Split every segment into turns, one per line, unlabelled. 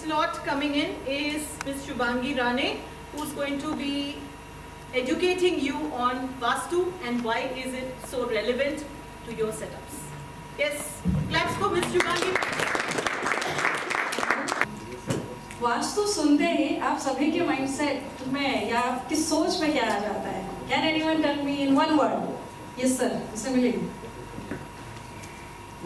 slot coming in is Ms. Shubhangi Rane, who's going to be educating you on Vastu and why is it so relevant to your setups. Yes, claps for Ms. Shubhangi.
Vastu सुनते ही आप सभी के mindset में या आपकी सोच में क्या आ जाता है? Can anyone tell me in one word? Yes sir, मिलेंगे।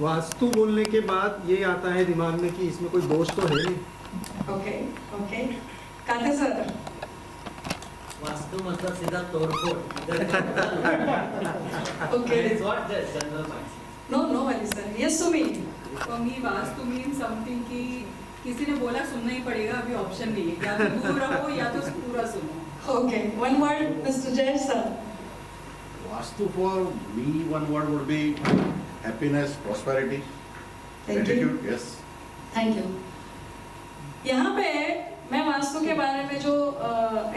वास्तु बोलने के बाद ये आता है दिमाग में कि इसमें कोई दोष तो है नहीं।
ओके काते सर।
वास्तु मतलब सीधा तोड़फोड़।
Okay.
That is what the general mindset.
No worry sir. Yes Sumi.
For me, vastu means something कि किसी ने बोला सुनना ही पड़ेगा, अभी ऑप्शन नहीं है, या तो दूर रहो या तो पूरा सुनो।
Okay, one word, Mr. Jay sir.
Vastu for me, one word would be happiness, prosperity,
Thank you.
gratitude. Yes.
Thank you. यहाँ पे मैं वास्तु के बारे में जो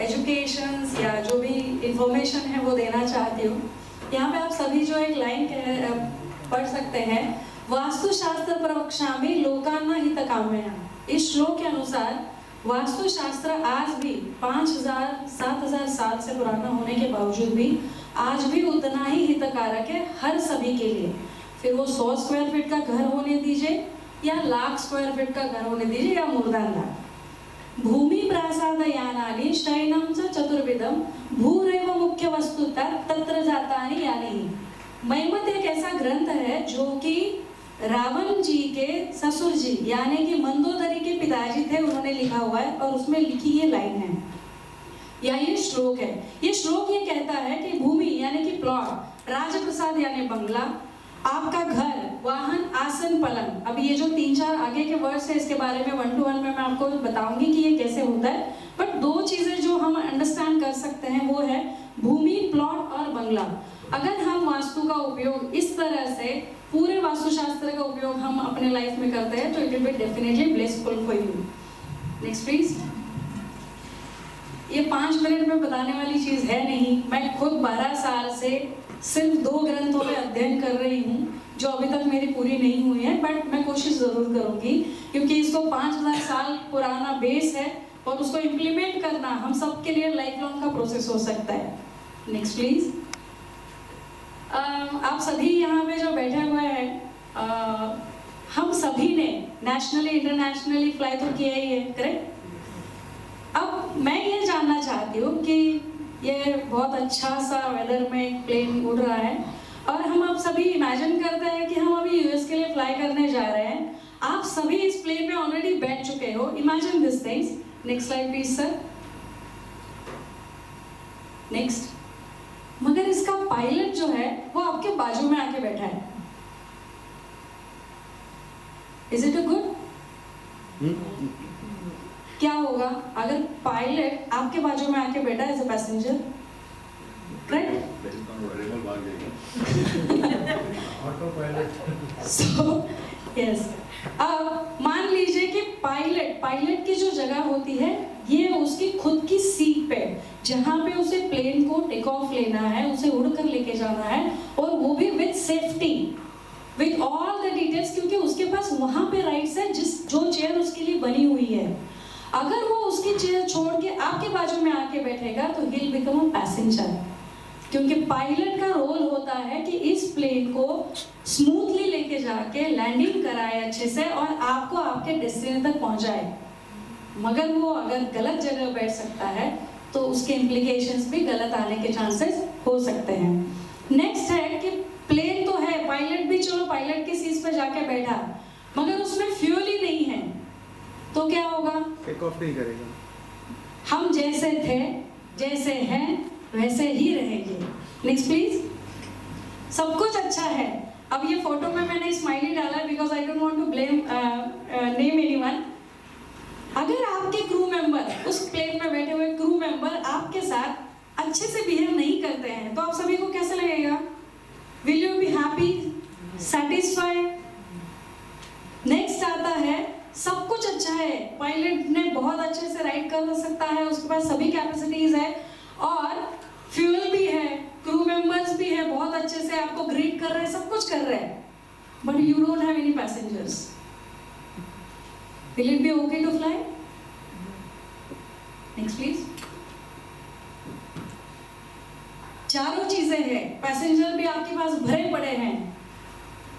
एजुकेशंस या जो भी इंफॉर्मेशन है वो देना चाहती हूँ। यहाँ पे आप सभी जो एक लाइन पढ़ सकते हैं, वास्तुशास्त्र प्रवक्ष्यामि लोकानां हितकामया। इस श्लोक के अनुसार वास्तुशास्त्र आज भी 5000-7000 साल से पुराना होने के बावजूद भी आज भी उतना ही हितकारक है हर सभी के लिए। फिर वो 100 स्क्वायर फीट का घर होने दीजिए या लाख स्क्वायर फीट का घर होने दीजिए या मूर्धान्धा। भूमि प्रासादयानानि शयनं च चतुर्विधम भूरेव मुख्य वस्तुतः तत्र जातानि यानि। महिमत एक ऐसा ग्रंथ है जो कि रावण जी के ससुर जी यानी कि मंदोदरी के पिताजी थे, उन्होंने लिखा हुआ है और उसमें लिखी ये लाइन है या ये श्लोक है। ये श्लोक ये कहता है कि भूमि यानी कि प्लॉट, राजप्रसाद यानी बंगला, आपका घर, वाहन, आसन, पलंग। अब ये जो 3-4 आगे के वर्ड्स है इसके बारे में 1 to 1 में मैं आपको बताऊंगी कि ये कैसे होता है, बट 2 चीजें जो हम अंडरस्टैंड कर सकते हैं वो है भूमि, प्लॉट और बंगला। अगर हम वास्तु का उपयोग इस तरह से पूरे वास्तुशास्त्र का उपयोग हम अपने लाइफ में करते हैं तो it will be definitely blessful for you. Next please. ये 5 मिनट में बताने वाली चीज है नहीं। मैं खुद 12 साल से सिर्फ 2 ग्रंथों में अध्ययन कर रही हूँ जो अभी तक मेरी पूरी नहीं हुई है, बट मैं कोशिश जरूर करूंगी क्योंकि इसको 5000 साल पुराना बेस है और उसको इम्प्लीमेंट करना हम सब के लिए लाइफ लॉन्ग का प्रोसेस हो सकता है। Next please. आप सभी यहाँ पे जो बैठे हुए हैं, हम सभी ने नेशनली इंटरनेशनली फ्लाई तो किया ही है, करेक्ट? अब मैं ये जानना चाहती हूँ कि ये बहुत अच्छा सा वेदर में प्लेन उड़ रहा है और हम आप सभी इमेजिन करते हैं कि हम अभी यूएस के लिए फ्लाई करने जा रहे हैं। आप सभी इस प्लेन में ऑलरेडी बैठ चुके हो। Imagine this things. Next slide please sir. Next. मगर इसका पायलट जो है वो आपके बाजू में आके बैठा है। Is it a good? क्या होगा अगर पायलट आपके बाजू में आके बैठा है as a passenger? Right? So yes. अब मान लीजिए कि पायलट की जो जगह होती है ये उसकी खुद की सीट पे, जहां पे उसे प्लेन को टेक ऑफ लेना है, उसे उड़कर लेके जाना है और वो भी with safety, with all the details, क्योंकि उसके पास वहां पे राइट्स है जो चेयर उसके लिए बनी हुई है। अगर वो उसकी चेयर छोड़ के आपके बाजू में आके बैठेगा तो he will become a passenger, क्योंकि पायलट का रोल होता है कि इस प्लेन को स्मूथली लेके जाके लैंडिंग कराए अच्छे से और आपको आपके डेस्टिनी तक पहुंचाए। मगर वो अगर गलत जगह बैठ सकता है तो उसके इम्प्लीकेशंस भी गलत आने के चांसेस हो सकते हैं। नेक्स्ट है कि प्लेन तो है, पायलट भी चलो पायलट की सीट पे जाके बैठा, मगर उसमें फ्यूल ही नहीं है तो क्या होगा?
टेक ऑफ नहीं करेगा।
हम जैसे थे, जैसे हैं, वैसे ही रहेंगे। Next please. सब कुछ अच्छा है। अब ये फोटो में मैंने स्माइली डाला है because I don't want to blame name anyone. अगर आपके क्रू मेंबर, उस प्लेन में बैठे हुए क्रू मेंबर आपके साथ अच्छे से बिहेव नहीं करते हैं तो आप सभी को कैसे लगेगा? Will you be happy, satisfied? Next आता है सब कुछ अच्छा है, पायलट ने बहुत अच्छे से राइड कर सकता है, उसके पास सभी कैपेसिटीज है और फ्यूल भी है, क्रू मेंबर्स भी है, बहुत अच्छे से आपको ग्रीट कर रहे हैं, सब कुछ कर रहे हैं, but you don't have any passengers. Will it be okay to fly? Next please. चारों चीजें हैं, पैसेंजर भी आपके पास भरे पड़े हैं,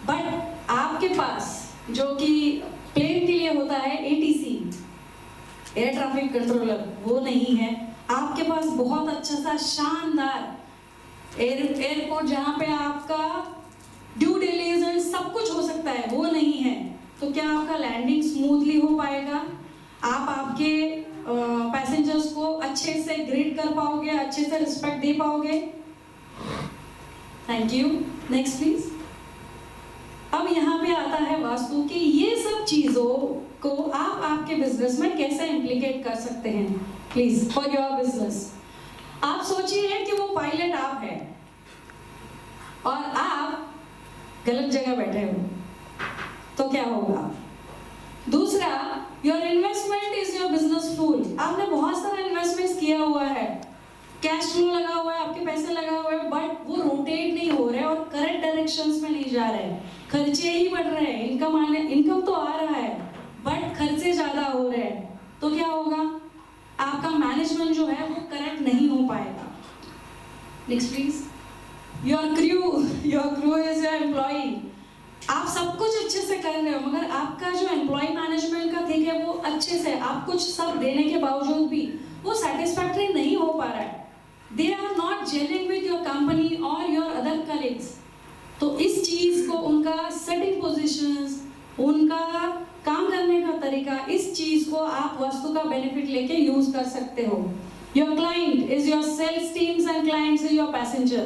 बट आपके पास जो कि प्लेन के लिए होता है ATC, एयर ट्रैफिक कंट्रोलर, वो नहीं है। आपके पास बहुत अच्छा सा शानदार एयरपोर्ट जहां पे आपका ड्यू डिलिजेंस सब कुछ हो सकता है, वो नहीं है। तो क्या आपका लैंडिंग स्मूथली हो पाएगा? आप आपके पैसेंजर्स को अच्छे से ग्रीट कर पाओगे, अच्छे से रिस्पेक्ट दे पाओगे? Thank you. Next please. अब यहाँ पे आता है वास्तु कि ये सब चीजों को आप आपके बिजनेस में कैसे इम्प्लीकेट कर सकते हैं, प्लीज, फॉर योर बिजनेस। आप सोचिए कि वो पायलट आप हैं और आप गलत जगह बैठे हो, तो क्या होगा? दूसरा, your investment is your business fuel. आपने बहुत सारा इन्वेस्टमेंट किया हुआ है, कैश फ्लो लगा हुआ है, आपके पैसे लगा हुए हैं, बट वो रोटेट नहीं हो रहे और करेक्ट डायरेक्शंस में नहीं जा रहे, खर्चे ही बढ़ रहे हैं। इनकम तो आ रहा है बट खर्चे ज्यादा हो रहे हैं, तो क्या होगा? आपका मैनेजमेंट जो है वो करेक्ट नहीं हो पाएगा। Next please. Your crew is your employee. आप सब कुछ अच्छे से कर रहे हो, मगर आपका जो एम्प्लॉय मैनेजमेंट का थिंग है वो अच्छे से, आप कुछ सब देने के बावजूद भी वो सेटिस्फैक्टरी नहीं हो पा रहा है। They are not gelling with your company or your other colleagues. तो इस चीज को, उनका सेटिंग पोजीशंस, उनका काम करने का तरीका, इस चीज को आप वास्तु का बेनिफिट लेके यूज कर सकते हो। Your client is your sales teams and clients is your passenger.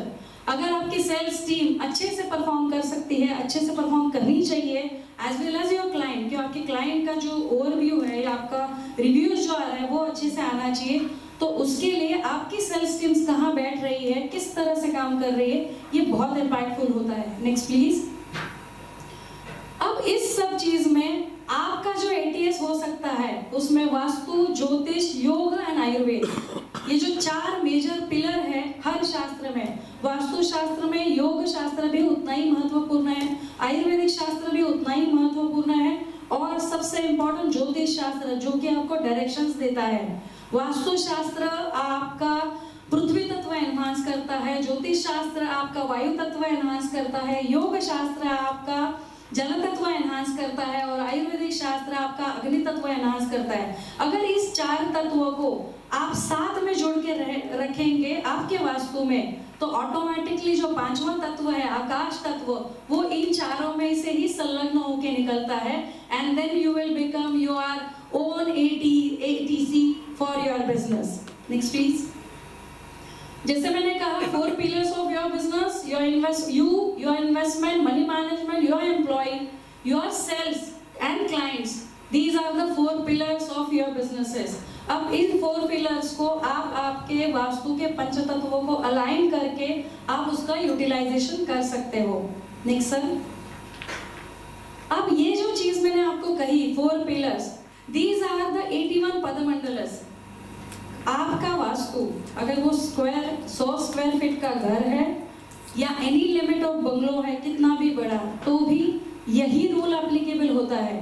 अगर आपकी सेल्स टीम अच्छे से परफॉर्म कर सकती है, अच्छे से परफॉर्म करनी चाहिए, as well as your client, कि आपके क्लाइंट का जो ओवरव्यू है या आपका रिव्यूज जो आ रहा है वो अच्छे से आना चाहिए। तो उसके लिए आपकी सेल्स टीम्स कहाँ बैठ रही है, किस तरह से काम कर रही है, ये बहुत इम्पैक्टफुल होता है। Next please. अब इस सब चीज में आपका जो ATS हो सकता है, उसमें वास्तु, ज्योतिष, योग एंड आयुर्वेद, ये जो 4 मेजर पिलर है हर शास्त्र में, वास्तु शास्त्र में योग शास्त्र भी उतना ही महत्वपूर्ण है, आयुर्वेदिक शास्त्र भी उतना ही महत्वपूर्ण है, और सबसे इम्पोर्टेंट ज्योतिष शास्त्र, जो कि आपको डायरेक्शंस देता है। वास्तु शास्त्र आपका पृथ्वी तत्व एनहांस करता है, ज्योतिष शास्त्र आपका वायु तत्व एनहांस करता है, योग शास्त्र आपका जल तत्व एनहांस करता है, और आयुर्वेदिक शास्त्र आपका अग्नि तत्व एनहांस करता है। अगर इस 4 तत्वों को आप साथ में जोड़ के रखेंगे आपके वास्तु में, तो ऑटोमेटिकली जो 5वां तत्व है आकाश तत्व, वो इन चारों में से ही संलग्न होके निकलता है, and then you will become your own ATC for your business. Next please. जैसे मैंने कहा, 4 pillars of your business, your investment, money management, your employee, your sales and clients. These are the 4 pillars of your businesses. अब इन 4 pillars को आप आपके वास्तु के पंच तत्वों को अलाइन करके आप उसका यूटिलाइजेशन कर सकते हो। Next sir. अब ये जो चीज मैंने आपको कही, 4 pillars, these are the 81 पदमंडलस। आपका वास्तु अगर वो 100 स्क्वायर फीट का घर है या एनी लिमिट ऑफ बंगलो है, कितना भी बड़ा, तो भी यही रूल एप्लीकेबल होता है।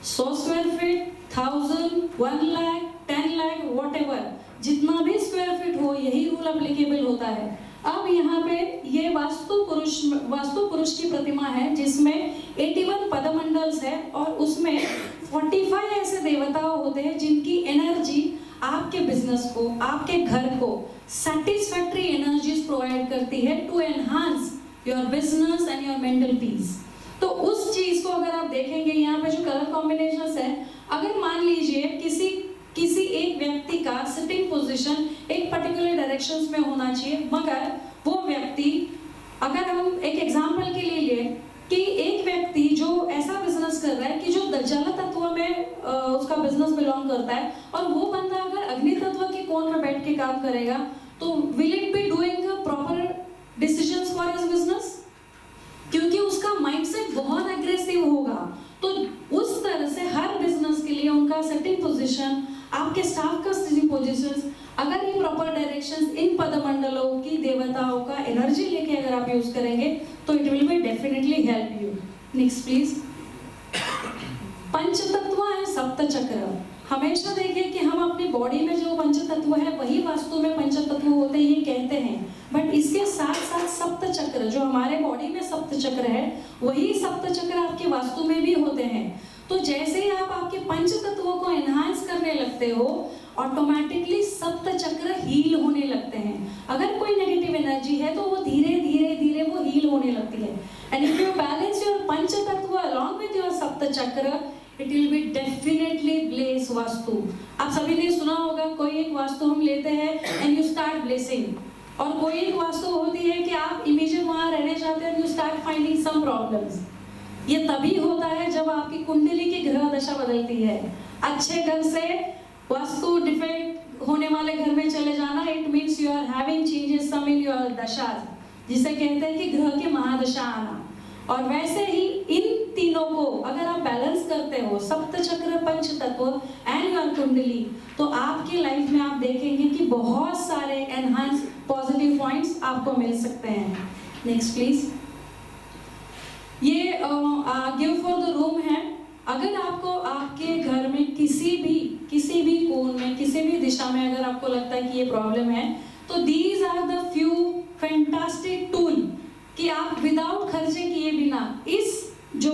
100 square feet, 1000, 1 lakh, 10 lakh, whatever, जितना भी स्क्वायर फीट हो, यही रूल एप्लीकेबल होता है। अब यहाँ पे ये वास्तु पुरुष की प्रतिमा है जिसमें 81 पदमंडल्स है, और उसमें 45 ऐसे देवता होते हैं जिनकी एनर्जी आपके बिजनेस को, आपके घर को सेटिस्फैक्टरी एनर्जीज प्रोवाइड करती है to enhance your business and your mental peace. तो उस चीज को अगर आप देखेंगे, यहाँ पे जो कलर कॉम्बिनेशंस है, अगर मान लीजिए किसी एक व्यक्ति का सिटिंग पोजीशन एक पर्टिकुलर डायरेक्शंस में होना चाहिए, मगर वो व्यक्ति, अगर हम एक एग्जांपल के लिए लें कि एक व्यक्ति जो ऐसा बिजनेस कर रहा है कि जो जल तत्व में उसका बिजनेस बिलोंग करता है, और वो बंदा अगर अग्नि तत्व के कोण में बैठ के काम करेगा, तो will it be doing proper decisions for his business? क्योंकि उसका माइंडसेट बहुत एग्रेसिव होगा। तो उस तरह से हर बिजनेस के लिए उनका सेटिंग पोजीशन, आपके स्टाफ का सेटिंग पोजीशंस, अगर ये प्रॉपर डायरेक्शंस इन पदमंडलों की देवताओं का एनर्जी लेके अगर आप यूज करेंगे, तो it will be definitely help you. Next please. पंचतत्व है सप्त चक्र। हमेशा देखिए कि हम अपनी बॉडी में जो पंच तत्व है वही वास्तु में पंच तत्व होते हैं, ये कहते हैं, बट इसके साथ साथ सप्त चक्र जो हमारे बॉडी में सप्त चक्र है वही सप्त चक्र आपके वास्तु में भी होते हैं। तो जैसे ही आप आपके पंच तत्वों को एनहांस करने लगते हो, ऑटोमेटिकली सप्त चक्र हील होने लगते हैं। अगर कोई नेगेटिव एनर्जी है तो वो धीरे धीरे धीरे वो हील होने लगती है। And if you balance your panch tatva along with your sapt chakra, it will be definitely bless vastu. आप सभी ने सुना होगा, कोई एक वास्तु हम लेते हैं एंड यू स्टार्ट ब्लेसिंग, और कोई एक वास्तु होती है कि आप इमीडिएट वहां रहने जाते हैं and you start finding some problems. ये तभी होता है जब आपकी कुंडली की ग्रह दशा बदलती है। अच्छे घर से वास्तु डिफेक्ट होने वाले घर में चले जाना, it means you are having changes some in your दशा, जिसे कहते हैं कि ग्रह के महादशा आना। और वैसे ही इन तीनों को अगर आप बैलेंस करते हो, सप्त चक्र, पंच तत्व एंड योर कुंडली, तो आपकी लाइफ में आप देखेंगे कि बहुत सारे एनहांस पॉजिटिव पॉइंट्स आपको मिल सकते हैं। Next please. ये गिव फॉर द रूम है। अगर आपको आपके घर में किसी भी कोण में, किसी भी दिशा में अगर आपको लगता है कि ये प्रॉब्लम है, तो these are the few fantastic tool कि आप विदाउट खर्चे किए बिना इस जो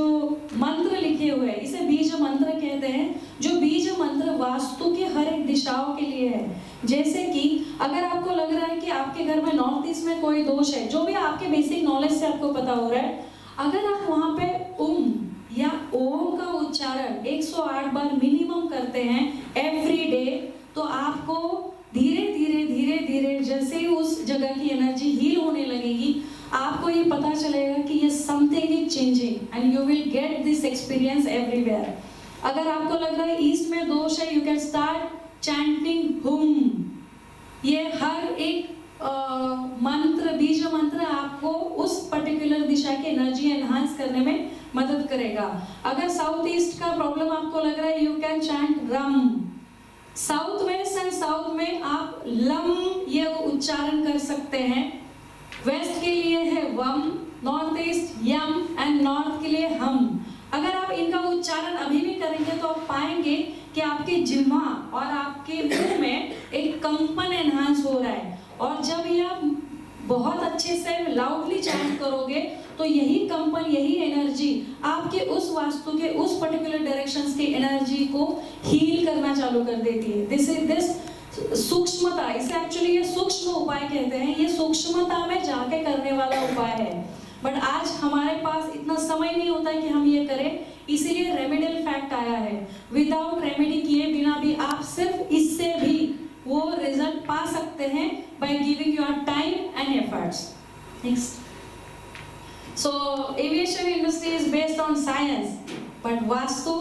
मंत्र लिखे हुए हैं, इसे बीज मंत्र कहते हैं, जो बीज मंत्र वास्तु के हर एक दिशाओं के लिए है। जैसे कि अगर आपको लग रहा है कि आपके घर में नॉर्थ ईस्ट में कोई दोष है, जो भी आपके बेसिक नॉलेज से आपको पता हो रहा है, अगर आप वहां पे या ओम का उच्चारण 108 बार मिनिमम करते हैं एवरी डे, तो आपको धीरे धीरे धीरे धीरे जैसे ही उस जगह की एनर्जी हील होने लगेगी, आपको ये पता चलेगा कि ये something is changing and you will get this experience everywhere. अगर आपको लग रहा है ईस्ट में दोष है, यू कैन स्टार्ट चैंटिंग हुम। ये हर एक मंत्र, बीज मंत्र आपको उस पर्टिकुलर दिशा की एनर्जी एनहांस करने में मदद करेगा। अगर साउथ ईस्ट का प्रॉब्लम आपको लग रहा है, you can chant rum. South west and south में आप लम ये उच्चारण कर सकते हैं। वेस्ट के लिए है वम, नॉर्थ ईस्ट यम एंड नॉर्थ के लिए हम। अगर आप इनका उच्चारण अभी भी करेंगे तो आप पाएंगे कि आपके जिह्वा और आपके मुंह में एक कंपन एनहांस हो रहा है। और जब ये आप बहुत अच्छे से लाउडली चैंट करोगे तो यही कंपन, यही एनर्जी आपके उस वास्तु के उस पर्टिकुलर डायरेक्शंस की एनर्जी को हील करना चालू कर देती है। दिस सूक्ष्मता, इसे एक्चुअली ये सूक्ष्म उपाय कहते हैं। ये सूक्ष्मता में जाके करने वाला उपाय है, बट आज हमारे पास इतना समय नहीं होता है कि हम ये करें, इसीलिए रेमेडियल फैक्ट आया है। विदाउट रेमेडी किए बिना भी आप सिर्फ इससे भी वो रिजल्ट पा सकते हैं by giving your time and efforts. Next. So aviation industry is based on science, but Vastu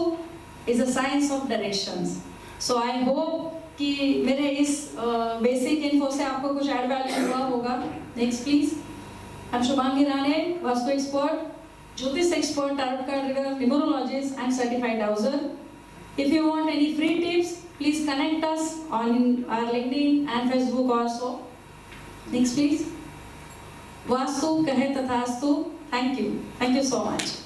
is a science of directions. So I hope कि मेरे इस बेसिक इन्फो से आपको कुछ एड वैल्यू हुआ होगा। Next please. I'm Shubhangi Rane, vastu expert, jyotish expert, tarot card reader, numerologist and certified dowser. If you want any free tips, please connect us on our LinkedIn and Facebook also. Next please. Vastu kahe tathastu. Thank you so much.